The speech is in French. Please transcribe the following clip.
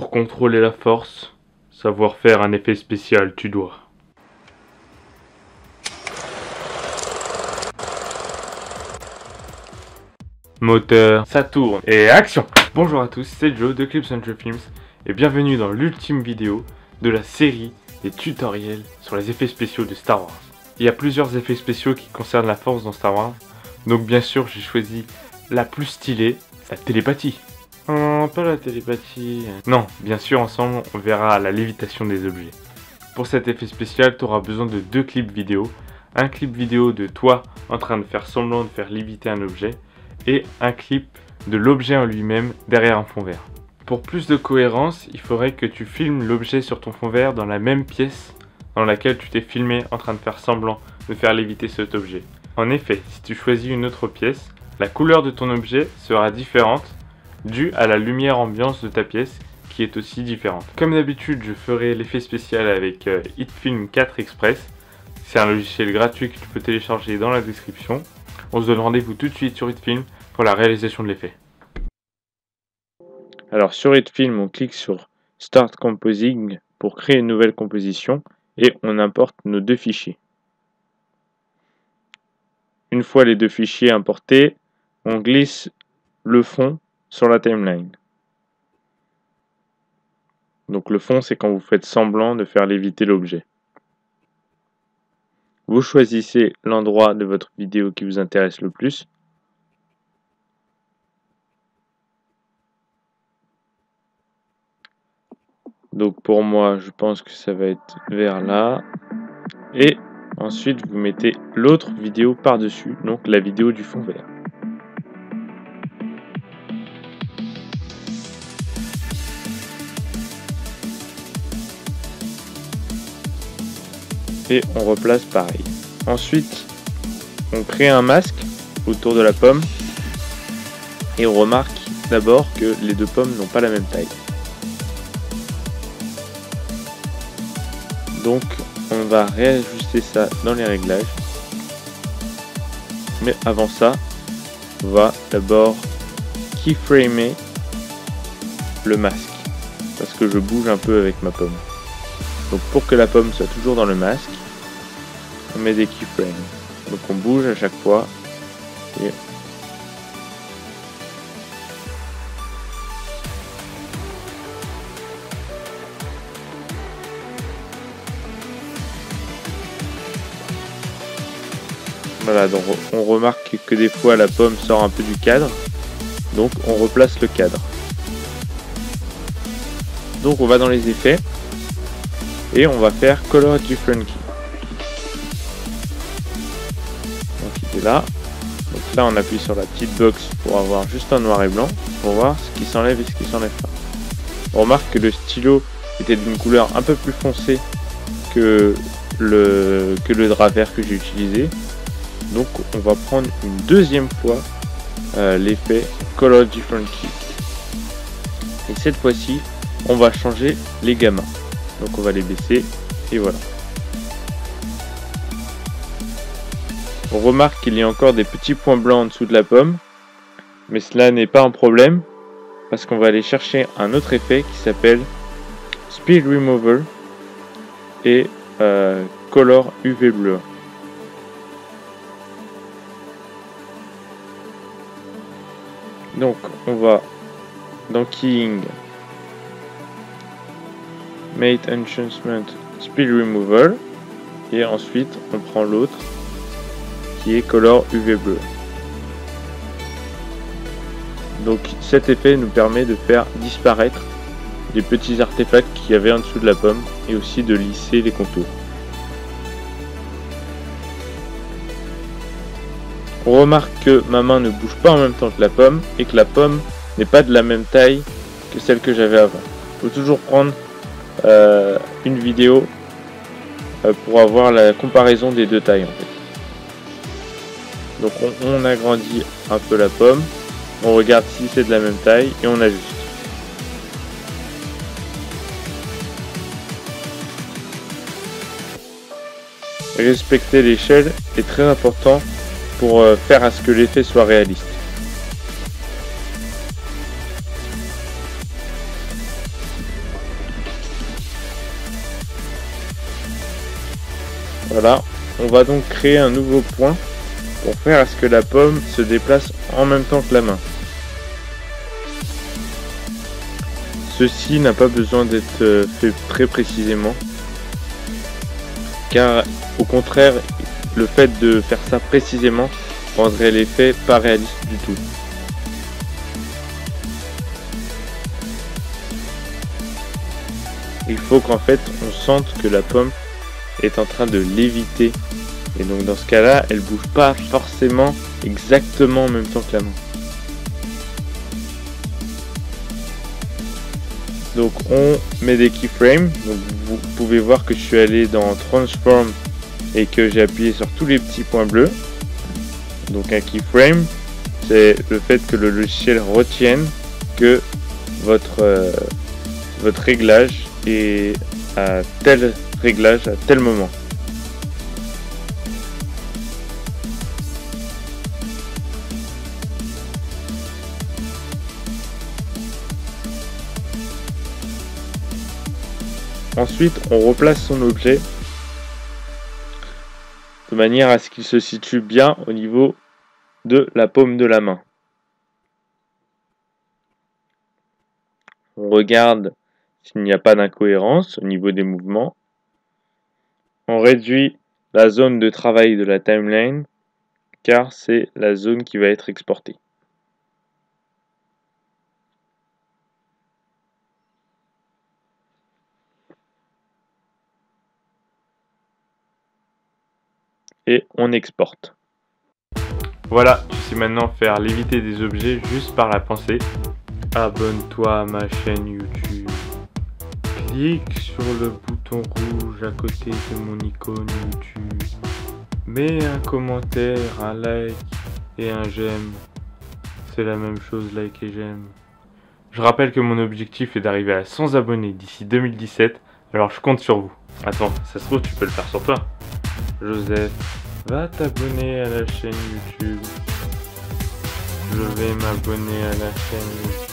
Pour contrôler la force, savoir faire un effet spécial, tu dois. Moteur, ça tourne et action! Bonjour à tous, c'est Joe de Clips and Films et bienvenue dans l'ultime vidéo de la série des tutoriels sur les effets spéciaux de Star Wars. Il y a plusieurs effets spéciaux qui concernent la force dans Star Wars, donc bien sûr j'ai choisi la plus stylée, la télépathie. Pas la télépathie. Non, bien sûr ensemble on verra la lévitation des objets. Pour cet effet spécial, tu auras besoin de deux clips vidéo. Un clip vidéo de toi en train de faire semblant de faire léviter un objet et un clip de l'objet en lui-même derrière un fond vert. Pour plus de cohérence, il faudrait que tu filmes l'objet sur ton fond vert dans la même pièce dans laquelle tu t'es filmé en train de faire semblant de faire léviter cet objet. En effet, si tu choisis une autre pièce, la couleur de ton objet sera différente due à la lumière ambiance de ta pièce qui est aussi différente. Comme d'habitude, je ferai l'effet spécial avec HitFilm 4 Express. C'est un logiciel gratuit que tu peux télécharger dans la description. On se donne rendez-vous tout de suite sur HitFilm pour la réalisation de l'effet. Alors sur HitFilm, on clique sur Start Composing pour créer une nouvelle composition et on importe nos deux fichiers. Une fois les deux fichiers importés, on glisse le fond sur la timeline. Donc le fond, c'est quand vous faites semblant de faire léviter l'objet. Vous choisissez l'endroit de votre vidéo qui vous intéresse le plus. Donc pour moi, je pense que ça va être vers là. Et ensuite, vous mettez l'autre vidéo par-dessus, donc la vidéo du fond vert. Et on replace pareil. Ensuite, on crée un masque autour de la pomme et on remarque d'abord que les deux pommes n'ont pas la même taille. Donc on va réajuster ça dans les réglages. Mais avant ça, on va d'abord keyframer le masque parce que je bouge un peu avec ma pomme. Donc pour que la pomme soit toujours dans le masque, on met des keyframes. Donc on bouge à chaque fois. Et voilà, donc on remarque que des fois la pomme sort un peu du cadre. Donc on replace le cadre. Donc on va dans les effets. Et on va faire Color Differently. Donc il est là. Donc là on appuie sur la petite box pour avoir juste un noir et blanc. Pour voir ce qui s'enlève et ce qui s'enlève pas. On remarque que le stylo était d'une couleur un peu plus foncée que le drap vert que j'ai utilisé. Donc on va prendre une deuxième fois l'effet Color Differently. Et cette fois-ci on va changer les gammas. Donc on va les baisser et voilà. On remarque qu'il y a encore des petits points blancs en dessous de la pomme. Mais cela n'est pas un problème parce qu'on va aller chercher un autre effet qui s'appelle Speed Remover et Color UV Blur. Donc on va dans Keying, Mate Enhancement, Speed Remover et ensuite on prend l'autre qui est Color UV Blur. Donc cet effet nous permet de faire disparaître les petits artefacts qu'il y avait en dessous de la pomme et aussi de lisser les contours. On remarque que ma main ne bouge pas en même temps que la pomme et que la pomme n'est pas de la même taille que celle que j'avais avant. Il faut toujours prendre une vidéo pour avoir la comparaison des deux tailles en fait. Donc on agrandit un peu la pomme, on regarde si c'est de la même taille et on ajuste. Respecter l'échelle est très important pour faire à ce que l'effet soit réaliste. Voilà, on va donc créer un nouveau point pour faire à ce que la pomme se déplace en même temps que la main. Ceci n'a pas besoin d'être fait très précisément, car au contraire, le fait de faire ça précisément rendrait l'effet pas réaliste du tout. Il faut qu'en fait on sente que la pomme est en train de léviter, et donc dans ce cas là elle bouge pas forcément exactement en même temps que la main. Donc on met des keyframes, donc vous pouvez voir que je suis allé dans Transform et que j'ai appuyé sur tous les petits points bleus. Donc un keyframe, c'est le fait que le logiciel retienne que votre réglage est à tel réglage à tel moment. Ensuite, on replace son objet de manière à ce qu'il se situe bien au niveau de la paume de la main. On regarde s'il n'y a pas d'incohérence au niveau des mouvements. On réduit la zone de travail de la timeline car c'est la zone qui va être exportée. Et on exporte. Voilà, tu sais maintenant faire léviter des objets juste par la pensée. Abonne-toi à ma chaîne YouTube. Clique sur le bouton rouge à côté de mon icône YouTube. Mets un commentaire, un like et un j'aime. C'est la même chose, like et j'aime. Je rappelle que mon objectif est d'arriver à 100 abonnés d'ici 2017, alors je compte sur vous. Attends, ça se trouve tu peux le faire sur toi. Joseph, va t'abonner à la chaîne YouTube. Je vais m'abonner à la chaîne YouTube.